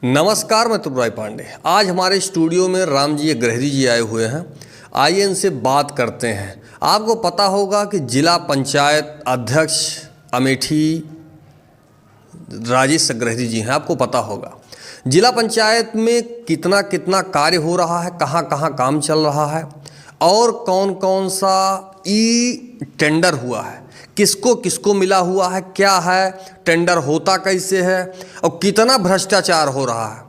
नमस्कार, मैं त्रिपुरारी पांडे। आज हमारे स्टूडियो में रामजी अग्रहरी जी आए हुए हैं। आइए इनसे बात करते हैं। आपको पता होगा कि जिला पंचायत अध्यक्ष अमेठी राजेश अग्रहरी जी हैं। आपको पता होगा जिला पंचायत में कितना कितना कार्य हो रहा है, कहाँ कहाँ काम चल रहा है और कौन कौन सा टेंडर हुआ है, किसको किसको मिला हुआ है, क्या है, टेंडर होता कैसे है और कितना भ्रष्टाचार हो रहा है।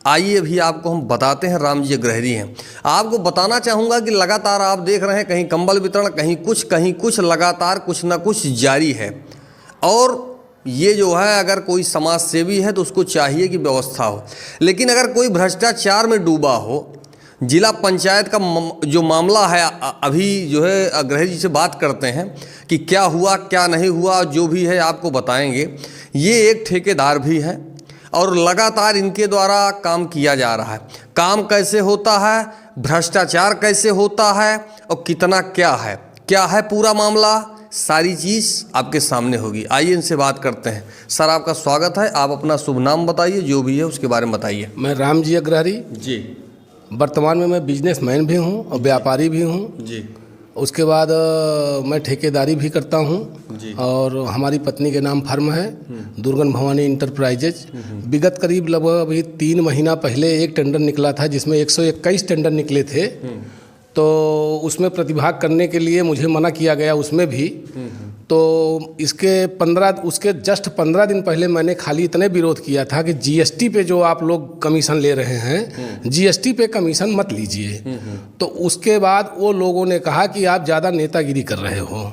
आइए अभी आपको हम बताते हैं। रामजी अग्रहरी हैं। आपको बताना चाहूँगा कि लगातार आप देख रहे हैं कहीं कंबल वितरण, कहीं कुछ लगातार कुछ ना कुछ जारी है। और ये जो है, अगर कोई समाज सेवी है तो उसको चाहिए कि व्यवस्था हो, लेकिन अगर कोई भ्रष्टाचार में डूबा हो, जिला पंचायत का जो मामला है, अभी जो है अग्रहरी जी से बात करते हैं कि क्या हुआ क्या नहीं हुआ, जो भी है आपको बताएंगे। ये एक ठेकेदार भी हैं और लगातार इनके द्वारा काम किया जा रहा है। काम कैसे होता है, भ्रष्टाचार कैसे होता है और कितना क्या है पूरा मामला, सारी चीज़ आपके सामने होगी। आइए इनसे बात करते हैं। सर, आपका स्वागत है। आप अपना शुभ नाम बताइए, जो भी है उसके बारे में बताइए। मैं रामजी अग्रहरी जी। वर्तमान में मैं बिजनेसमैन भी हूँ और व्यापारी भी हूँ जी। उसके बाद मैं ठेकेदारी भी करता हूँ जी। और हमारी पत्नी के नाम फर्म है दुर्गन भवानी इंटरप्राइजेज। विगत करीब लगभग अभी 3 महीना पहले एक टेंडर निकला था जिसमें 121 टेंडर निकले थे। तो उसमें प्रतिभाग करने के लिए मुझे मना किया गया उसमें भी। तो उसके जस्ट 15 दिन पहले मैंने खाली इतने विरोध किया था कि जीएसटी पे जो आप लोग कमीशन ले रहे हैं, जीएसटी पे कमीशन मत लीजिए। तो उसके बाद वो लोगों ने कहा कि आप ज़्यादा नेतागिरी कर रहे हो।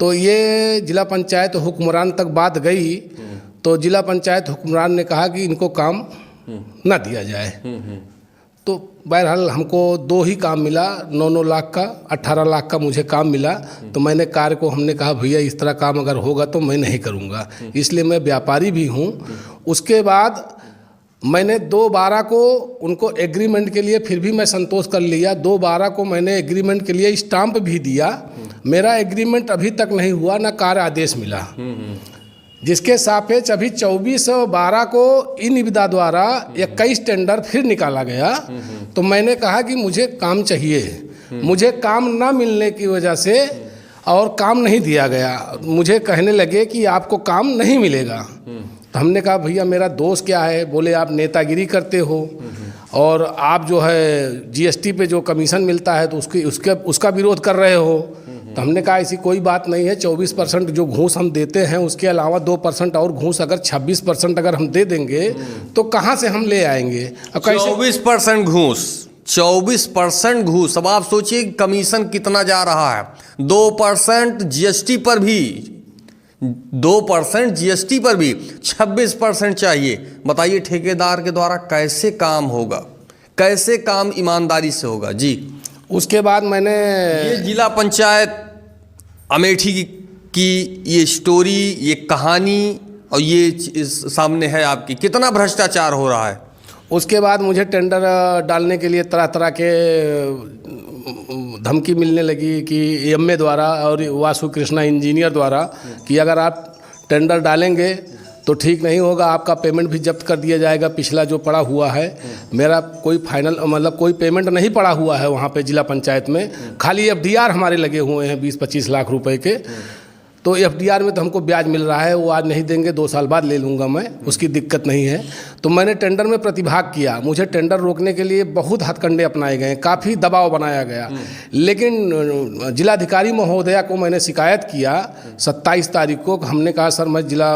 तो ये जिला पंचायत हुक्मरान तक बात गई। तो जिला पंचायत हुक्मरान ने कहा कि इनको काम ना दिया जाए। तो बहरहाल हमको 2 ही काम मिला, 9 लाख का, 18 लाख का मुझे काम मिला। तो मैंने कार्य को हमने कहा भैया इस तरह काम अगर होगा तो मैं नहीं करूँगा, इसलिए मैं व्यापारी भी हूँ। उसके बाद मैंने 2/12 को उनको एग्रीमेंट के लिए फिर भी मैं संतोष कर लिया। 2/12 को मैंने एग्रीमेंट के लिए स्टाम्प भी दिया। मेरा एग्रीमेंट अभी तक नहीं हुआ, ना कार्य आदेश मिला, जिसके सापेक्ष अभी 24/12 को ई निविदा द्वारा 21 टेंडर फिर निकाला गया। तो मैंने कहा कि मुझे काम चाहिए। मुझे काम ना मिलने की वजह से और काम नहीं दिया गया। मुझे कहने लगे कि आपको काम नहीं मिलेगा। तो हमने कहा भैया मेरा दोष क्या है? बोले आप नेतागिरी करते हो और आप जो है जीएसटी पे जो कमीशन मिलता है तो उसका विरोध कर रहे हो। तो हमने कहा ऐसी कोई बात नहीं है। 24% जो घूस हम देते हैं उसके अलावा 2% और घूस, अगर 26% अगर हम दे देंगे तो कहाँ से हम ले आएंगे? 24% घूस, 24% घूस। अब आप सोचिए कमीशन कितना जा रहा है। 2% जीएसटी पर भी, 2% जीएसटी पर भी 26% चाहिए। बताइए ठेकेदार के द्वारा कैसे काम होगा, कैसे काम ईमानदारी से होगा? जी। उसके बाद मैंने ये जिला पंचायत अमेठी की ये स्टोरी, ये कहानी और ये सामने है आपकी, कितना भ्रष्टाचार हो रहा है। उसके बाद मुझे टेंडर डालने के लिए तरह तरह के धमकी मिलने लगी कि एमए द्वारा और वासु कृष्णा इंजीनियर द्वारा कि अगर आप टेंडर डालेंगे तो ठीक नहीं होगा, आपका पेमेंट भी जब्त कर दिया जाएगा। पिछला जो पड़ा हुआ है, मेरा कोई फाइनल मतलब कोई पेमेंट नहीं पड़ा हुआ है वहाँ पे जिला पंचायत में। खाली एफडीआर हमारे लगे हुए हैं 20-25 लाख रुपए के। तो एफडीआर में तो हमको ब्याज मिल रहा है, वो आज नहीं देंगे, 2 साल बाद ले लूँगा मैं, उसकी दिक्कत नहीं है। तो मैंने टेंडर में प्रतिभाग किया। मुझे टेंडर रोकने के लिए बहुत हथकंडे अपनाए गए, काफ़ी दबाव बनाया गया। लेकिन जिलाधिकारी महोदया को मैंने शिकायत किया 27 तारीख को। हमने कहा सर मैं जिला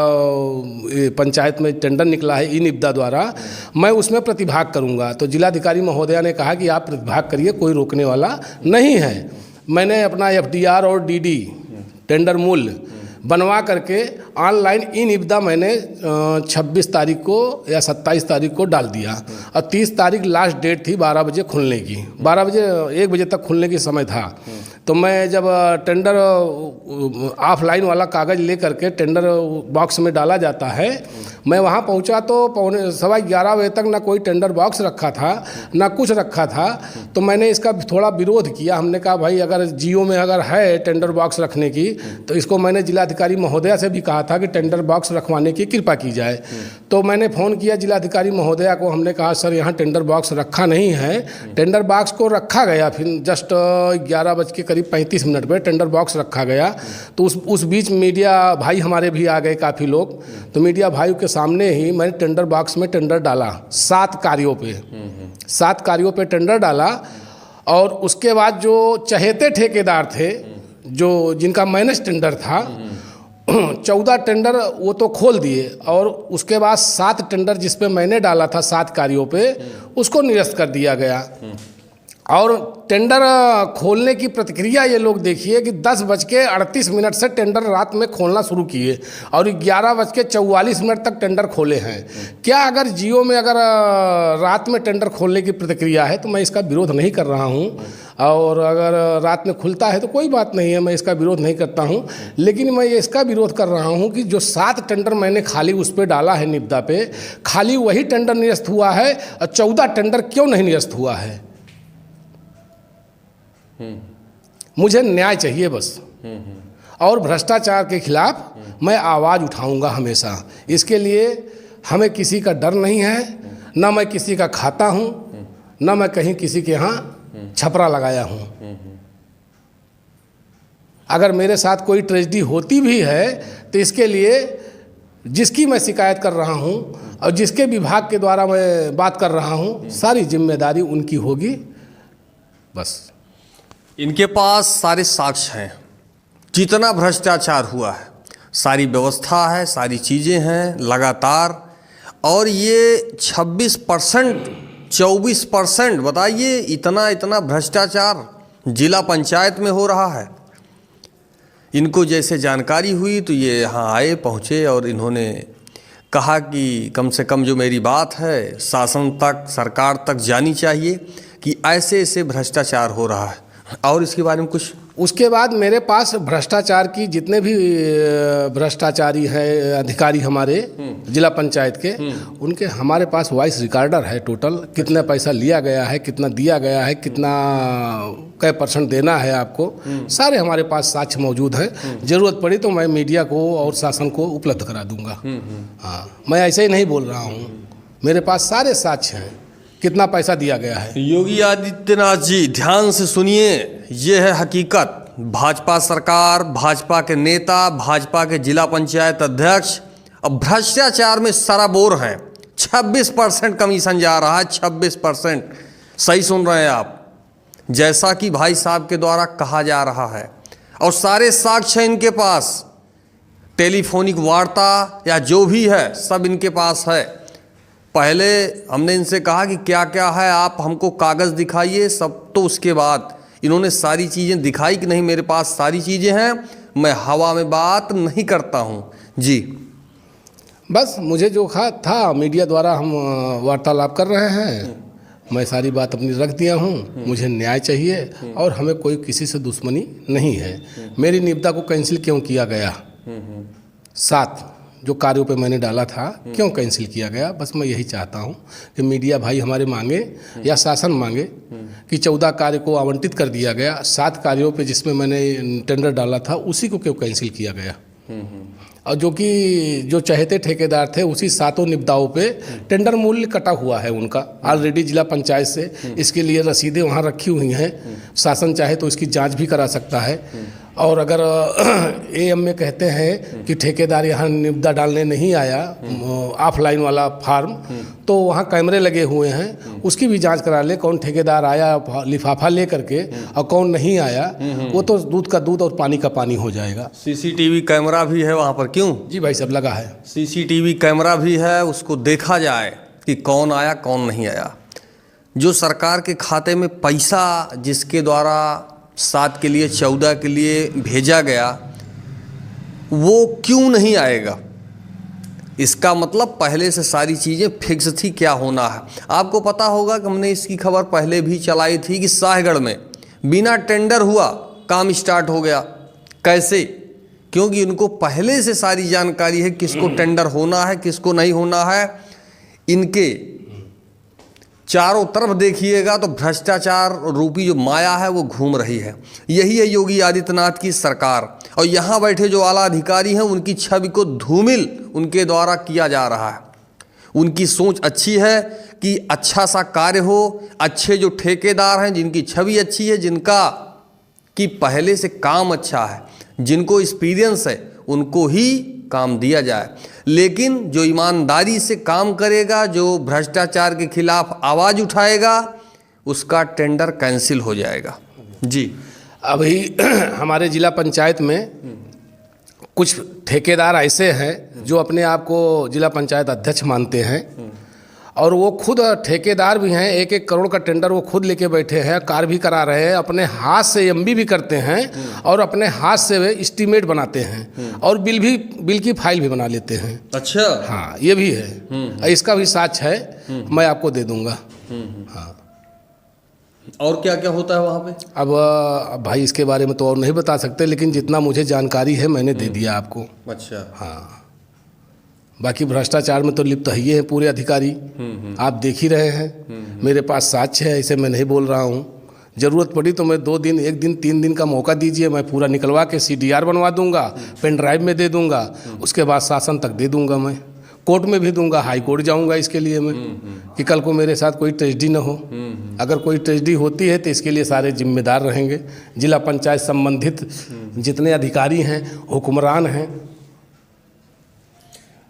पंचायत में टेंडर निकला है ई निविदा द्वारा, मैं उसमें प्रतिभाग करूँगा। तो जिलाधिकारी महोदया ने कहा कि आप प्रतिभाग करिए, कोई रोकने वाला नहीं है। मैंने अपना एफडीआर और डीडी टेंडर मूल्य बनवा करके ऑनलाइन ई निविदा मैंने 26 तारीख को या 27 तारीख को डाल दिया और 30 तारीख लास्ट डेट थी 12 बजे खुलने की। 12 बजे 1 बजे तक खुलने की समय था। तो मैं जब टेंडर ऑफलाइन वाला कागज़ ले करके टेंडर बॉक्स में डाला जाता है, मैं वहाँ पहुँचा तो 11:15 बजे तक ना कोई टेंडर बॉक्स रखा था ना कुछ रखा था। तो मैंने इसका थोड़ा विरोध किया। हमने कहा भाई अगर जियो में अगर है टेंडर बॉक्स रखने की तो इसको मैंने जिलाधिकारी महोदया से भी कहा था कि टेंडर बॉक्स रखवाने की कृपा की जाए। तो मैंने फ़ोन किया जिलाधिकारी महोदया को, हमने कहा सर यहाँ टेंडर बॉक्स रखा नहीं है। टेंडर बॉक्स को रखा गया, फिर जस्ट 11:35 पे टेंडर बॉक्स रखा गया। तो उस बीच मीडिया भाई हमारे भी आ गए काफ़ी लोग। तो मीडिया भाइयों के सामने ही मैंने टेंडर बॉक्स में टेंडर डाला 7 कार्यों पे टेंडर डाला। और उसके बाद जो चहेते ठेकेदार थे जो जिनका माइनस टेंडर था 14 टेंडर वो तो खोल दिए, और उसके बाद 7 टेंडर जिस पे मैंने डाला था 7 कार्यों पे उसको निरस्त कर दिया गया। और टेंडर खोलने की प्रतिक्रिया ये लोग देखिए कि 10:38 से टेंडर रात में खोलना शुरू किए और 11:44 तक टेंडर खोले हैं। क्या अगर जियो में अगर रात में टेंडर खोलने की प्रतिक्रिया है तो मैं इसका विरोध नहीं कर रहा हूँ, और अगर रात में खुलता है तो कोई बात नहीं है, मैं इसका विरोध नहीं करता हूँ। लेकिन मैं इसका विरोध कर रहा हूँ कि जो 7 टेंडर मैंने खाली उस पर डाला है निविदा पे, खाली वही टेंडर निरस्त हुआ है और 14 टेंडर क्यों नहीं निरस्त हुआ है। मुझे न्याय चाहिए बस। और भ्रष्टाचार के खिलाफ मैं आवाज़ उठाऊंगा हमेशा। इसके लिए हमें किसी का डर नहीं है, ना मैं किसी का खाता हूं, ना मैं कहीं किसी के यहाँ छपरा लगाया हूं। अगर मेरे साथ कोई ट्रेजेडी होती भी है तो इसके लिए जिसकी मैं शिकायत कर रहा हूं और जिसके विभाग के द्वारा मैं बात कर रहा हूं, सारी जिम्मेदारी उनकी होगी बस। इनके पास सारे साक्ष्य हैं, जितना भ्रष्टाचार हुआ है, सारी व्यवस्था है, सारी चीज़ें हैं लगातार। और ये 26%, 24%, बताइए इतना भ्रष्टाचार जिला पंचायत में हो रहा है। इनको जैसे जानकारी हुई तो ये यहाँ आए, पहुँचे और इन्होंने कहा कि कम से कम जो मेरी बात है शासन तक, सरकार तक जानी चाहिए कि ऐसे ऐसे भ्रष्टाचार हो रहा है। और इसके बारे में कुछ? उसके बाद मेरे पास भ्रष्टाचार की जितने भी भ्रष्टाचारी हैं अधिकारी हमारे जिला पंचायत के, उनके हमारे पास वॉइस रिकॉर्डर है। टोटल कितना पैसा लिया गया है, कितना दिया गया है, कितना कै % देना है आपको, सारे हमारे पास साक्ष्य मौजूद हैं। ज़रूरत पड़ी तो मैं मीडिया को और शासन को उपलब्ध करा दूंगा। हाँ, मैं ऐसे ही नहीं बोल रहा हूँ, मेरे पास सारे साक्ष्य हैं कितना पैसा दिया गया है। योगी आदित्यनाथ जी ध्यान से सुनिए, ये है हकीकत। भाजपा सरकार, भाजपा के नेता, भाजपा के जिला पंचायत अध्यक्ष अब भ्रष्टाचार में सराबोर हैं। 26% कमीशन जा रहा है, 26%। सही सुन रहे हैं आप, जैसा कि भाई साहब के द्वारा कहा जा रहा है। और सारे साक्ष्य इनके पास, टेलीफोनिक वार्ता या जो भी है सब इनके पास है। पहले हमने इनसे कहा कि क्या क्या है आप हमको कागज़ दिखाइए सब, तो उसके बाद इन्होंने सारी चीज़ें दिखाई कि नहीं मेरे पास सारी चीज़ें हैं, मैं हवा में बात नहीं करता हूँ जी। बस मुझे जो था मीडिया द्वारा हम वार्तालाप कर रहे हैं, मैं सारी बात अपनी रख दिया हूँ। मुझे न्याय चाहिए और हमें कोई किसी से दुश्मनी नहीं है। मेरी निविदा को कैंसिल क्यों किया गया, 7 जो कार्यों पे मैंने डाला था क्यों कैंसिल किया गया, बस मैं यही चाहता हूँ कि मीडिया भाई हमारे मांगे या शासन मांगे कि 14 कार्य को आवंटित कर दिया गया, 7 कार्यों पे जिसमें मैंने टेंडर डाला था उसी को क्यों कैंसिल किया गया। और जो चहेते ठेकेदार थे उसी 7 निविदाओं पे टेंडर मूल्य कटा हुआ है उनका ऑलरेडी जिला पंचायत से। इसके लिए रसीदें वहाँ रखी हुई हैं, शासन चाहे तो इसकी जांच भी करा सकता है। और अगर AM में कहते हैं कि ठेकेदार यहाँ निविदा डालने नहीं आया, ऑफलाइन वाला फार्म, तो वहाँ कैमरे लगे हुए हैं, उसकी भी जांच करा ले कौन ठेकेदार आया लिफाफा ले करके और कौन नहीं आया। वो तो दूध का दूध और पानी का पानी हो जाएगा। CCTV कैमरा भी है वहाँ पर, क्यों? जी भाई सब लगा है, CCTV कैमरा भी है, उसको देखा जाए कि कौन आया कौन नहीं आया। जो सरकार के खाते में पैसा जिसके द्वारा 7 के लिए 14 के लिए भेजा गया वो क्यों नहीं आएगा? इसका मतलब पहले से सारी चीज़ें फिक्स थी क्या होना है। आपको पता होगा कि हमने इसकी खबर पहले भी चलाई थी कि शाहगढ़ में बिना टेंडर हुआ काम स्टार्ट हो गया। कैसे? क्योंकि उनको पहले से सारी जानकारी है किसको टेंडर होना है, किसको नहीं होना है। इनके चारों तरफ देखिएगा तो भ्रष्टाचार रूपी जो माया है वो घूम रही है। यही है योगी आदित्यनाथ की सरकार। और यहाँ बैठे जो आला अधिकारी हैं उनकी छवि को धूमिल उनके द्वारा किया जा रहा है। उनकी सोच अच्छी है कि अच्छा सा कार्य हो, अच्छे जो ठेकेदार हैं जिनकी छवि अच्छी है, जिनका कि पहले से काम अच्छा है, जिनको एक्सपीरियंस है, उनको ही काम दिया जाए। लेकिन जो ईमानदारी से काम करेगा, जो भ्रष्टाचार के खिलाफ आवाज़ उठाएगा, उसका टेंडर कैंसिल हो जाएगा। जी, अभी हमारे जिला पंचायत में कुछ ठेकेदार ऐसे हैं जो अपने आप को जिला पंचायत अध्यक्ष मानते हैं और वो खुद ठेकेदार भी हैं। 1-1 करोड़ का टेंडर वो खुद लेके बैठे हैं, कार्य भी करा रहे हैं, अपने हाथ से एमबी भी करते हैं और अपने हाथ से वे एस्टीमेट बनाते हैं और बिल की फाइल भी बना लेते हैं। अच्छा, हाँ, ये भी है। इसका भी साक्ष्य है, मैं आपको दे दूंगा। हाँ, और क्या क्या होता है वहाँ पे? अब भाई इसके बारे में तो और नहीं बता सकते, लेकिन जितना मुझे जानकारी है मैंने दे दिया आपको। अच्छा, हाँ, बाकी भ्रष्टाचार में तो लिप्त ही हैं पूरे अधिकारी। आप देख ही रहे हैं, मेरे पास साक्ष्य है, इसे मैं नहीं बोल रहा हूँ। ज़रूरत पड़ी तो मैं 2 दिन, 1 दिन, 3 दिन का मौका दीजिए, मैं पूरा निकलवा के CDR बनवा दूंगा, पेन ड्राइव में दे दूंगा, उसके बाद शासन तक दे दूंगा, मैं कोर्ट में भी दूंगा, हाई कोर्ट जाऊंगा इसके लिए मैं, कि कल को मेरे साथ कोई ट्रेजेडी न हो। अगर कोई ट्रेजेडी होती है तो इसके लिए सारे जिम्मेदार रहेंगे, जिला पंचायत संबंधित जितने अधिकारी हैं, हुक्मरान हैं।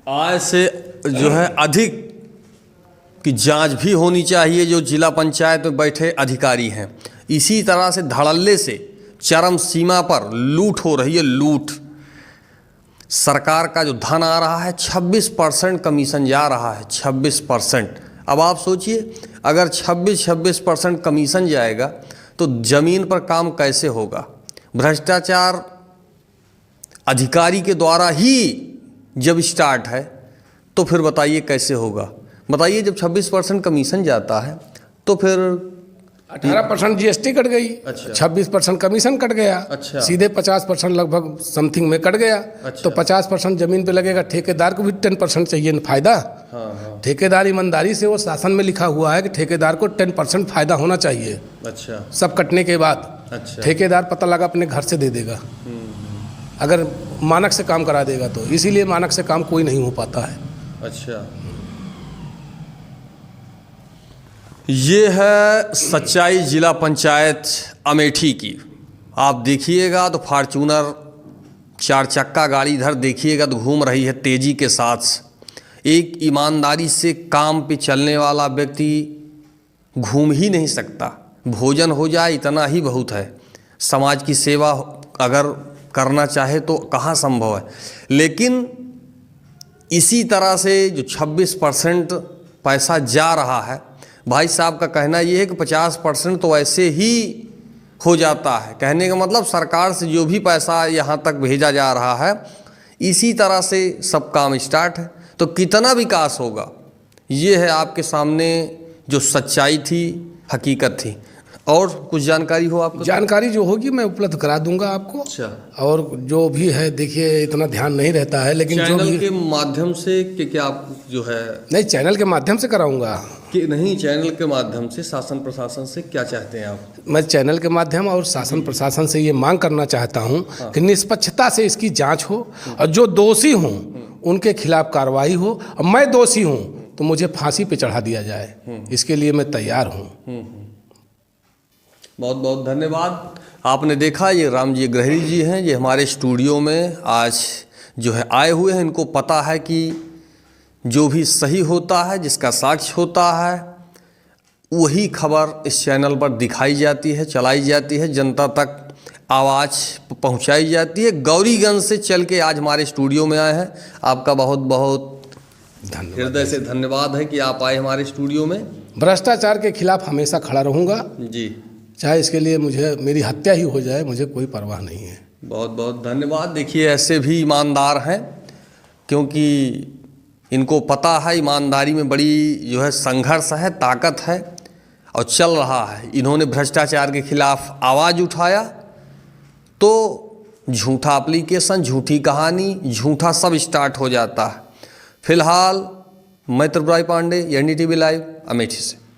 आज से जो है अधिक की जांच भी होनी चाहिए जो जिला पंचायत में बैठे अधिकारी हैं। इसी तरह से धड़ल्ले से चरम सीमा पर लूट हो रही है, लूट। सरकार का जो धन आ रहा है 26% कमीशन जा रहा है, 26%। अब आप सोचिए, अगर 26% कमीशन जाएगा तो ज़मीन पर काम कैसे होगा? भ्रष्टाचार अधिकारी के द्वारा ही जब स्टार्ट है तो फिर बताइए कैसे होगा? बताइए, जब 26% कमीशन जाता है तो फिर 18% GST कट गई। अच्छा। 26% कमीशन कट गया। अच्छा। सीधे 50% लगभग समथिंग में कट गया। अच्छा। तो 50% जमीन पे लगेगा, ठेकेदार को भी 10% चाहिए ना फायदा। हाँ। ठेकेदार ईमानदारी से, वो शासन में लिखा हुआ है कि ठेकेदार को 10% फायदा होना चाहिए। अच्छा, सब कटने के बाद। अच्छा। ठेकेदार पता लगा अपने घर से दे देगा, अगर मानक से काम करा देगा तो। इसीलिए मानक से काम कोई नहीं हो पाता है। अच्छा, ये है सच्चाई जिला पंचायत अमेठी की। आप देखिएगा तो फॉर्च्यूनर 4 चक्का गाड़ी इधर देखिएगा तो घूम रही है तेज़ी के साथ। एक ईमानदारी से काम पे चलने वाला व्यक्ति घूम ही नहीं सकता। भोजन हो जाए इतना ही बहुत है। समाज की सेवा अगर करना चाहे तो कहाँ संभव है। लेकिन इसी तरह से जो 26% पैसा जा रहा है, भाई साहब का कहना ये है कि 50% तो ऐसे ही हो जाता है। कहने का मतलब सरकार से जो भी पैसा यहाँ तक भेजा जा रहा है, इसी तरह से सब काम स्टार्ट है। तो कितना विकास होगा, ये है आपके सामने जो सच्चाई थी, हकीकत थी। और कुछ जानकारी हो आपको? जानकारी जो होगी मैं उपलब्ध करा दूंगा आपको। अच्छा। और जो भी है, देखिए इतना ध्यान नहीं रहता है, लेकिन जो चैनल भी के माध्यम से क्या आप जो है? नहीं, चैनल के माध्यम से कराऊंगा कि नहीं, चैनल के माध्यम से शासन प्रशासन से क्या चाहते हैं आप? मैं चैनल के माध्यम और शासन प्रशासन से ये मांग करना चाहता हूँ कि निष्पक्षता से इसकी जांच हो और जो दोषी हों उनके खिलाफ कार्रवाई हो। और मैं दोषी हूँ तो मुझे फांसी पे चढ़ा दिया जाए, इसके लिए मैं तैयार हूँ। बहुत बहुत धन्यवाद। आपने देखा, ये रामजी अग्रहरी जी हैं, ये हमारे स्टूडियो में आज जो है आए हुए हैं। इनको पता है कि जो भी सही होता है, जिसका साक्ष्य होता है, वही खबर इस चैनल पर दिखाई जाती है, चलाई जाती है, जनता तक आवाज़ पहुंचाई जाती है। गौरीगंज से चल के आज हमारे स्टूडियो में आए हैं। आपका बहुत बहुत धन्यवाद, हृदय से धन्यवाद है कि आप आए हमारे स्टूडियो में। भ्रष्टाचार के खिलाफ हमेशा खड़ा रहूँगा, जी, चाहे इसके लिए मुझे मेरी हत्या ही हो जाए, मुझे कोई परवाह नहीं है। बहुत बहुत धन्यवाद। देखिए, ऐसे भी ईमानदार हैं, क्योंकि इनको पता है ईमानदारी में बड़ी जो है संघर्ष है, ताकत है और चल रहा है। इन्होंने भ्रष्टाचार के खिलाफ आवाज़ उठाया तो झूठा एप्लीकेशन, झूठी कहानी, झूठा सब स्टार्ट हो जाता है। फिलहाल मैं त्रिपुरारी पांडे, NDTV लाइव, अमेठी से।